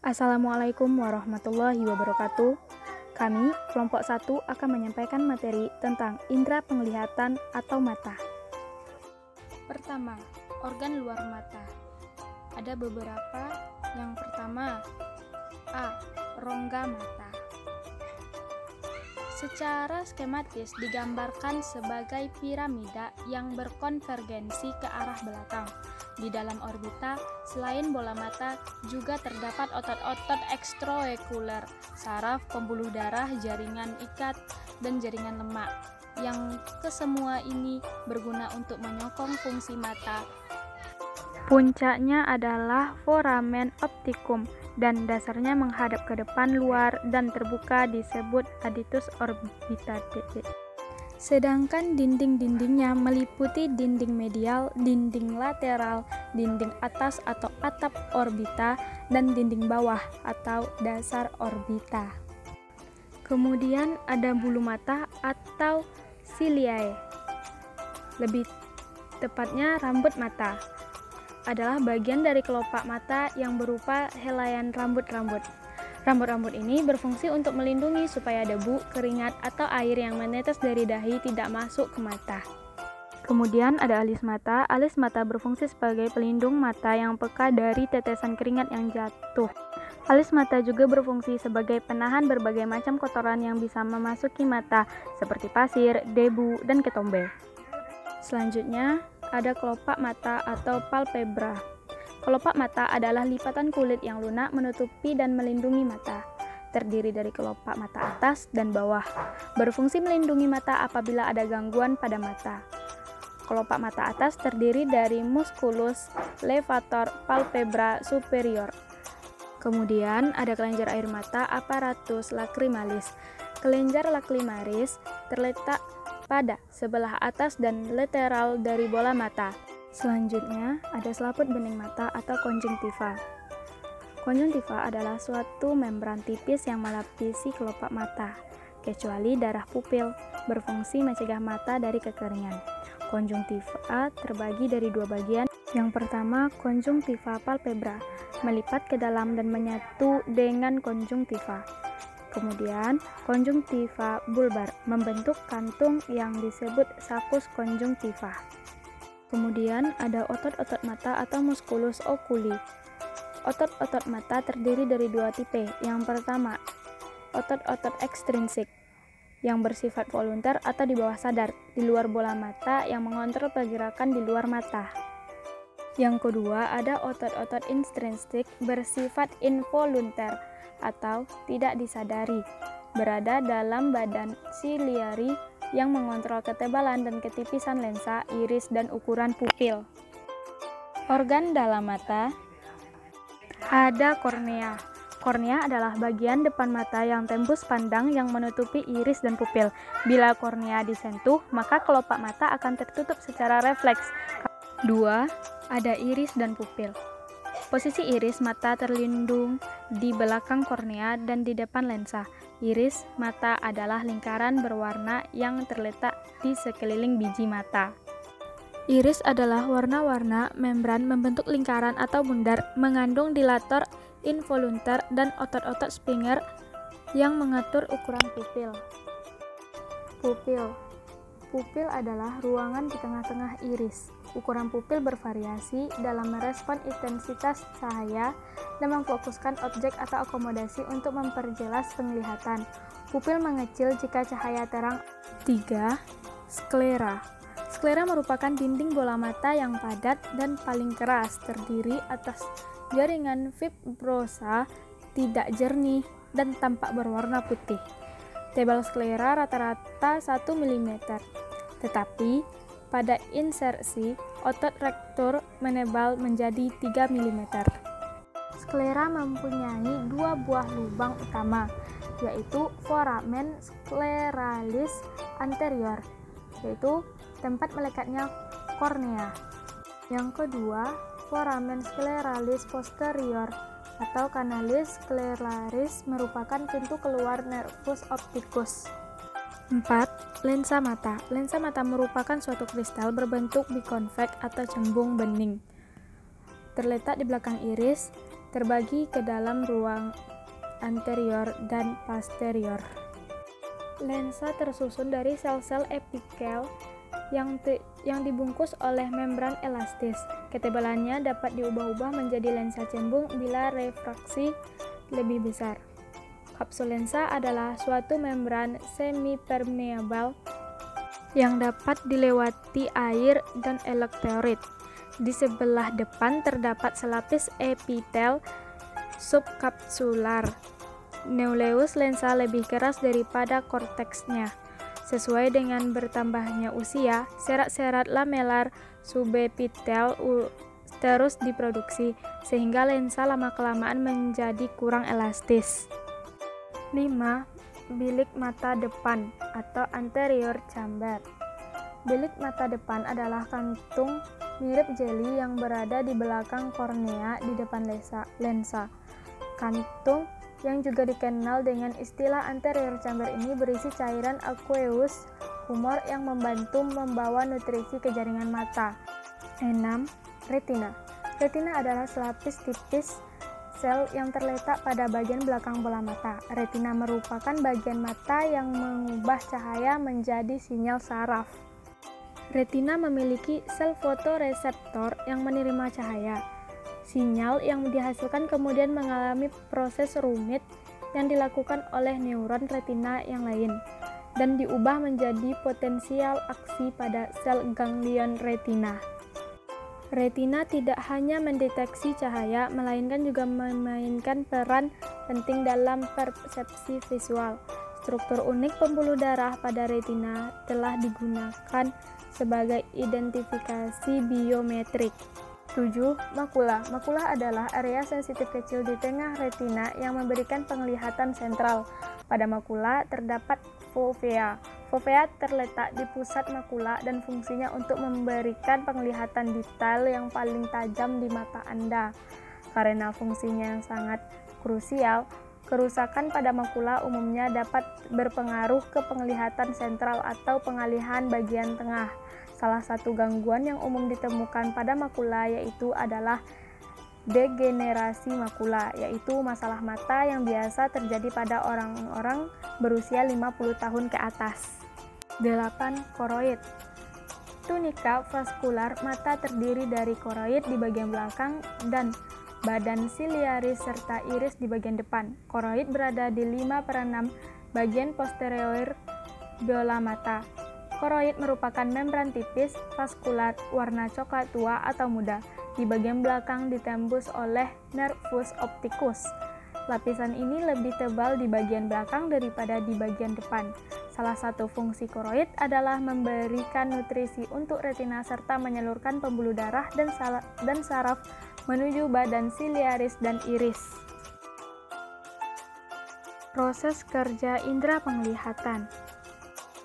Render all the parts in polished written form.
Assalamualaikum warahmatullahi wabarakatuh. Kami, kelompok 1, akan menyampaikan materi tentang indera penglihatan atau mata. Pertama, organ luar mata. Ada beberapa. Yang pertama, A. Rongga mata. Secara skematis digambarkan sebagai piramida yang berkonvergensi ke arah belakang. Di dalam orbita, selain bola mata, juga terdapat otot-otot ekstraokuler, saraf, pembuluh darah, jaringan ikat, dan jaringan lemak, yang kesemua ini berguna untuk menyokong fungsi mata. Puncaknya adalah foramen opticum, dan dasarnya menghadap ke depan luar dan terbuka disebut adductus orbitae. Sedangkan dinding-dindingnya meliputi dinding medial, dinding lateral, dinding atas atau atap orbita, dan dinding bawah atau dasar orbita. Kemudian ada bulu mata atau ciliae. Lebih tepatnya rambut mata. Adalah bagian dari kelopak mata yang berupa helaian rambut-rambut. Rambut-rambut ini berfungsi untuk melindungi supaya debu, keringat, atau air yang menetes dari dahi tidak masuk ke mata. Kemudian ada alis mata. Alis mata berfungsi sebagai pelindung mata yang peka dari tetesan keringat yang jatuh. Alis mata juga berfungsi sebagai penahan berbagai macam kotoran yang bisa memasuki mata, seperti pasir, debu, dan ketombe. Selanjutnya, ada kelopak mata atau palpebra. Kelopak mata adalah lipatan kulit yang lunak menutupi dan melindungi mata. Terdiri dari kelopak mata atas dan bawah. Berfungsi melindungi mata apabila ada gangguan pada mata. Kelopak mata atas terdiri dari musculus levator palpebra superior. Kemudian ada kelenjar air mata apparatus lacrimalis. Kelenjar lacrimalis terletak pada sebelah atas dan lateral dari bola mata. Selanjutnya, ada selaput bening mata atau konjungtiva. Konjungtiva adalah suatu membran tipis yang melapisi kelopak mata, kecuali darah pupil, berfungsi mencegah mata dari kekeringan. Konjungtiva terbagi dari dua bagian. Yang pertama, konjungtiva palpebra, melipat ke dalam dan menyatu dengan konjungtiva. Kemudian, konjungtiva bulbar, membentuk kantung yang disebut saccus konjungtiva. Kemudian ada otot-otot mata atau musculus oculi. Otot-otot mata terdiri dari dua tipe. Yang pertama, otot-otot ekstrinsik yang bersifat volunter atau di bawah sadar, di luar bola mata yang mengontrol pergerakan di luar mata. Yang kedua, ada otot-otot intrinsik bersifat involunter atau tidak disadari, berada dalam badan ciliari yang mengontrol ketebalan dan ketipisan lensa, iris, dan ukuran pupil. Organ dalam mata. Ada kornea. Kornea adalah bagian depan mata yang tembus pandang yang menutupi iris dan pupil. Bila kornea disentuh, maka kelopak mata akan tertutup secara refleks. 2. Ada iris dan pupil. Posisi iris mata terlindung di belakang kornea dan di depan lensa. Iris mata adalah lingkaran berwarna yang terletak di sekeliling biji mata. Iris adalah warna-warna membran membentuk lingkaran atau bundar, mengandung dilator involunter dan otot-otot Springer yang mengatur ukuran pupil. Pupil. Pupil adalah ruangan di tengah-tengah iris. Ukuran pupil bervariasi dalam merespon intensitas cahaya dan memfokuskan objek atau akomodasi untuk memperjelas penglihatan. Pupil mengecil jika cahaya terang. 3. Sklera. Sklera merupakan dinding bola mata yang padat dan paling keras, terdiri atas jaringan fibrosa, tidak jernih, dan tampak berwarna putih. Tebal sklera rata-rata 1 mm, tetapi pada insersi, otot rektor menebal menjadi 3 mm. Sklera mempunyai dua buah lubang utama, yaitu foramen scleralis anterior, yaitu tempat melekatnya kornea. Yang kedua, foramen scleralis posterior atau canalis scleralis merupakan pintu keluar nervus opticus. 4. Lensa mata. Lensa mata merupakan suatu kristal berbentuk bikonveks atau cembung bening. Terletak di belakang iris terbagi ke dalam ruang anterior dan posterior. Lensa tersusun dari sel-sel epikel yang dibungkus oleh membran elastis. Ketebalannya dapat diubah-ubah menjadi lensa cembung bila refraksi lebih besar. Kapsul lensa adalah suatu membran semi-permeabel yang dapat dilewati air dan elektrolit. Di sebelah depan terdapat selapis epitel subkapsular. Nucleus lensa lebih keras daripada korteksnya. Sesuai dengan bertambahnya usia, serat-serat lamelar subepitel terus diproduksi, sehingga lensa lama-kelamaan menjadi kurang elastis. 5. Bilik mata depan atau anterior chamber. Bilik mata depan adalah kantung mirip jeli yang berada di belakang kornea di depan lensa. Kantung yang juga dikenal dengan istilah anterior chamber ini berisi cairan aqueous humor yang membantu membawa nutrisi ke jaringan mata. 6. Retina. Retina adalah selapis tipis sel yang terletak pada bagian belakang bola mata. Retina merupakan bagian mata yang mengubah cahaya menjadi sinyal saraf. Retina memiliki sel fotoreseptor yang menerima cahaya. Sinyal yang dihasilkan kemudian mengalami proses rumit yang dilakukan oleh neuron retina yang lain dan diubah menjadi potensial aksi pada sel ganglion retina. Retina tidak hanya mendeteksi cahaya, melainkan juga memainkan peran penting dalam persepsi visual. Struktur unik pembuluh darah pada retina telah digunakan sebagai identifikasi biometrik. 7. Makula. Makula adalah area sensitif kecil di tengah retina yang memberikan penglihatan sentral. Pada makula terdapat fovea. Fovea terletak di pusat makula dan fungsinya untuk memberikan penglihatan detail yang paling tajam di mata Anda. Karena fungsinya yang sangat krusial, kerusakan pada makula umumnya dapat berpengaruh ke penglihatan sentral atau pengalihan bagian tengah. Salah satu gangguan yang umum ditemukan pada makula yaitu adalah degenerasi makula, yaitu masalah mata yang biasa terjadi pada orang-orang berusia 50 tahun ke atas. 8. Koroid. Tunika vaskular mata terdiri dari koroid di bagian belakang dan badan siliaris serta iris di bagian depan. Koroid berada di 5/6 bagian posterior bola mata. Koroid merupakan membran tipis vaskular warna coklat tua atau muda. Di bagian belakang ditembus oleh nervus opticus. Lapisan ini lebih tebal di bagian belakang daripada di bagian depan. Salah satu fungsi koroid adalah memberikan nutrisi untuk retina serta menyalurkan pembuluh darah dan saraf menuju badan siliaris dan iris. Proses kerja indera penglihatan.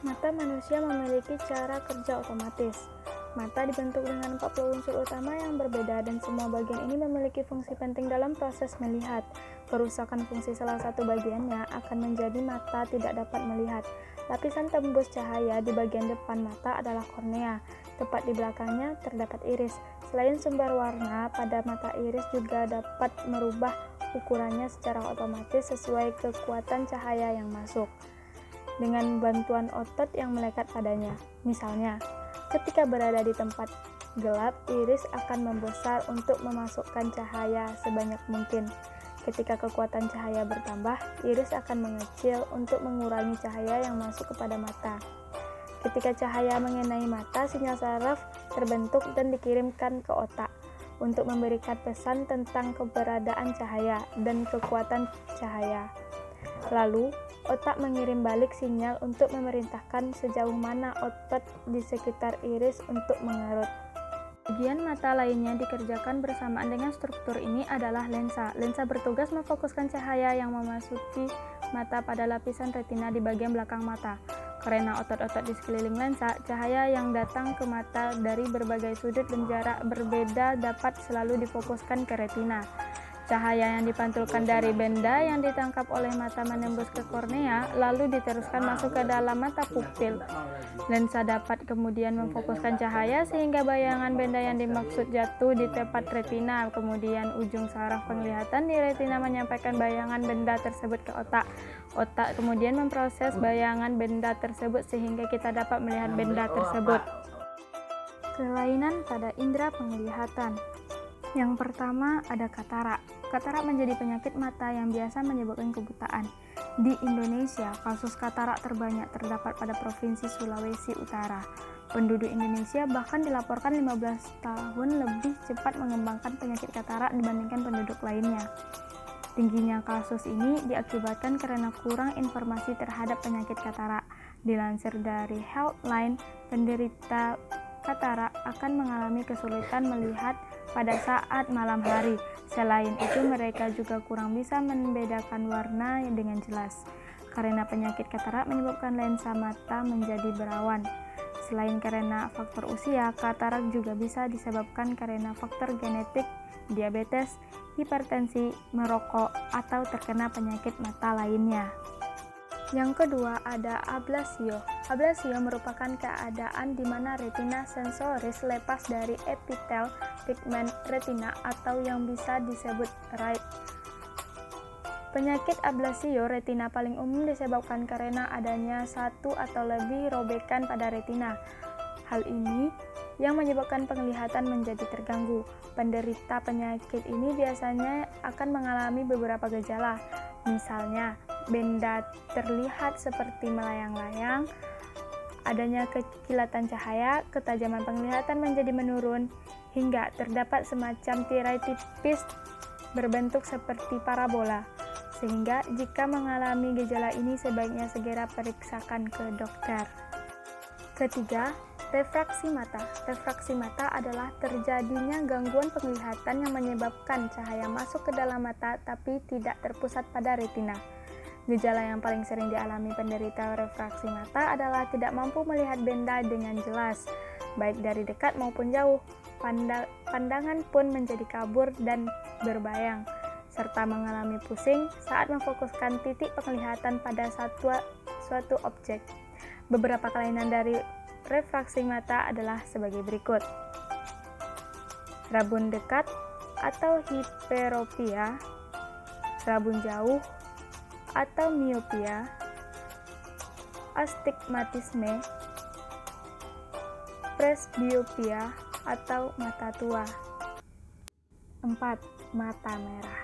Mata manusia memiliki cara kerja otomatis. Mata dibentuk dengan 40 unsur utama yang berbeda dan semua bagian ini memiliki fungsi penting dalam proses melihat. Kerusakan fungsi salah satu bagiannya akan menjadi mata tidak dapat melihat. Lapisan tembus cahaya di bagian depan mata adalah kornea. Tepat di belakangnya terdapat iris. Selain sumber warna, pada mata iris juga dapat merubah ukurannya secara otomatis sesuai kekuatan cahaya yang masuk dengan bantuan otot yang melekat padanya. Misalnya, ketika berada di tempat gelap, iris akan membesar untuk memasukkan cahaya sebanyak mungkin. Ketika kekuatan cahaya bertambah, iris akan mengecil untuk mengurangi cahaya yang masuk kepada mata. Ketika cahaya mengenai mata, sinyal saraf terbentuk dan dikirimkan ke otak untuk memberikan pesan tentang keberadaan cahaya dan kekuatan cahaya. Lalu, otak mengirim balik sinyal untuk memerintahkan sejauh mana otot di sekitar iris untuk mengerut. Bagian mata lainnya dikerjakan bersamaan dengan struktur ini adalah lensa. Lensa bertugas memfokuskan cahaya yang memasuki mata pada lapisan retina di bagian belakang mata. Karena otot-otot di sekeliling lensa, cahaya yang datang ke mata dari berbagai sudut dan jarak berbeda dapat selalu difokuskan ke retina. Cahaya yang dipantulkan dari benda yang ditangkap oleh mata menembus ke kornea, lalu diteruskan masuk ke dalam mata pupil. Lensa dapat kemudian memfokuskan cahaya sehingga bayangan benda yang dimaksud jatuh di tepat retina. Kemudian ujung saraf penglihatan di retina menyampaikan bayangan benda tersebut ke otak. Otak kemudian memproses bayangan benda tersebut sehingga kita dapat melihat benda tersebut. Kelainan pada indera penglihatan. Yang pertama ada katarak. Katarak menjadi penyakit mata yang biasa menyebabkan kebutaan. Di Indonesia, kasus katarak terbanyak terdapat pada Provinsi Sulawesi Utara. Penduduk Indonesia bahkan dilaporkan 15 tahun lebih cepat mengembangkan penyakit katarak dibandingkan penduduk lainnya. Tingginya kasus ini diakibatkan karena kurang informasi terhadap penyakit katarak. Dilansir dari Healthline, penderita katarak akan mengalami kesulitan melihat pada saat malam hari. Selain itu, mereka juga kurang bisa membedakan warna dengan jelas. Karena penyakit katarak menyebabkan lensa mata menjadi berawan. Selain karena faktor usia, katarak juga bisa disebabkan karena faktor genetik, diabetes, hipertensi, merokok, atau terkena penyakit mata lainnya. Yang kedua ada ablasio. Ablasio merupakan keadaan di mana retina sensoris lepas dari epitel pigmen retina atau yang bisa disebut right. Penyakit ablasio retina paling umum disebabkan karena adanya satu atau lebih robekan pada retina. Hal ini yang menyebabkan penglihatan menjadi terganggu. Penderita penyakit ini biasanya akan mengalami beberapa gejala. Misalnya, benda terlihat seperti melayang-layang, adanya kekilatan cahaya, ketajaman penglihatan menjadi menurun, hingga terdapat semacam tirai tipis berbentuk seperti parabola. Sehingga jika mengalami gejala ini sebaiknya segera periksakan ke dokter. Ketiga, refraksi mata. Refraksi mata adalah terjadinya gangguan penglihatan yang menyebabkan cahaya masuk ke dalam mata tapi tidak terpusat pada retina. Gejala yang paling sering dialami penderita refraksi mata adalah tidak mampu melihat benda dengan jelas, baik dari dekat maupun jauh. Pandangan pun menjadi kabur dan berbayang, serta mengalami pusing saat memfokuskan titik penglihatan pada suatu objek. Beberapa kelainan dari refraksi mata adalah sebagai berikut. Rabun dekat atau hiperopia, rabun jauh atau miopia, astigmatisme, presbiopia atau mata tua. 4. Mata merah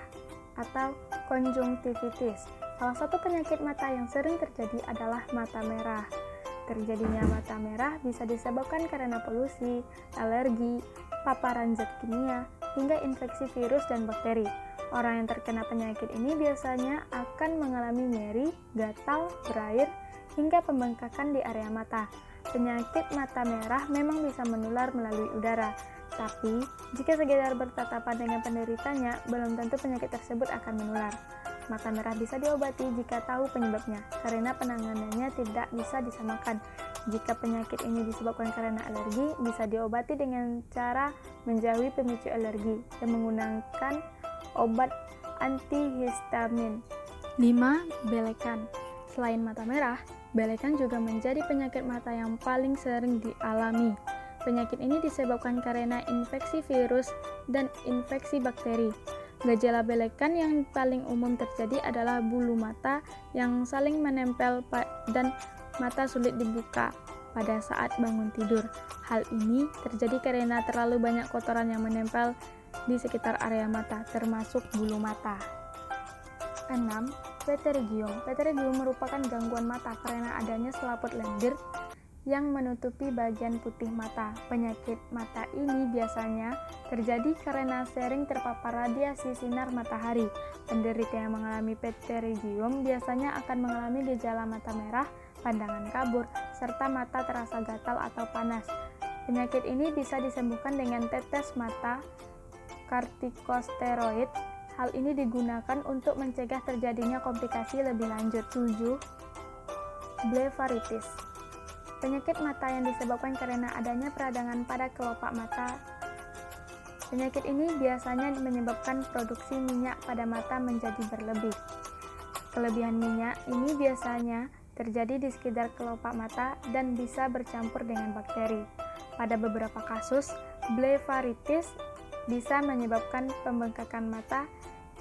atau konjungtivitis. Salah satu penyakit mata yang sering terjadi adalah mata merah. Terjadinya mata merah bisa disebabkan karena polusi, alergi, paparan zat kimia, hingga infeksi virus dan bakteri. Orang yang terkena penyakit ini biasanya akan mengalami nyeri, gatal, berair, hingga pembengkakan di area mata. Penyakit mata merah memang bisa menular melalui udara, tapi jika sekedar bertatapan dengan penderitanya, belum tentu penyakit tersebut akan menular. Mata merah bisa diobati jika tahu penyebabnya, karena penanganannya tidak bisa disamakan. Jika penyakit ini disebabkan karena alergi, bisa diobati dengan cara menjauhi pemicu alergi dan menggunakan obat antihistamin. 5. Belekan. Selain mata merah, belekan juga menjadi penyakit mata yang paling sering dialami. Penyakit ini disebabkan karena infeksi virus dan infeksi bakteri. Gejala belekan yang paling umum terjadi adalah bulu mata yang saling menempel dan mata sulit dibuka pada saat bangun tidur. Hal ini terjadi karena terlalu banyak kotoran yang menempel di sekitar area mata, termasuk bulu mata. 6. Pterygium. Pterygium merupakan gangguan mata karena adanya selaput lendir yang menutupi bagian putih mata. Penyakit mata ini biasanya terjadi karena sering terpapar radiasi sinar matahari. Penderita yang mengalami pterygium biasanya akan mengalami gejala mata merah, pandangan kabur, serta mata terasa gatal atau panas. Penyakit ini bisa disembuhkan dengan tetes mata kortikosteroid. Hal ini digunakan untuk mencegah terjadinya komplikasi lebih lanjut. 7. Blefaritis. Penyakit mata yang disebabkan karena adanya peradangan pada kelopak mata Penyakit ini biasanya menyebabkan produksi minyak pada mata menjadi berlebih. Kelebihan minyak ini biasanya terjadi di sekitar kelopak mata dan bisa bercampur dengan bakteri. Pada beberapa kasus, blefaritis bisa menyebabkan pembengkakan mata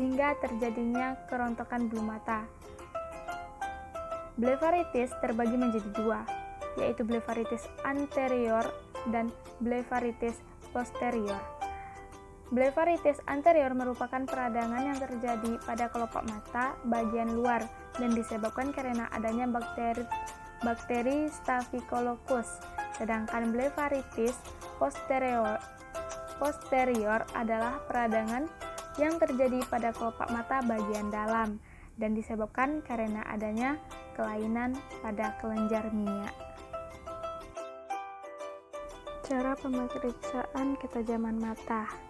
hingga terjadinya kerontokan bulu mata. Blefaritis terbagi menjadi dua, yaitu blefaritis anterior dan blefaritis posterior. Blefaritis anterior merupakan peradangan yang terjadi pada kelopak mata bagian luar dan disebabkan karena adanya bakteri Staphylococcus. Sedangkan blefaritis posterior adalah peradangan yang terjadi pada kelopak mata bagian dalam dan disebabkan karena adanya kelainan pada kelenjar minyak. Cara pemeriksaan ketajaman mata.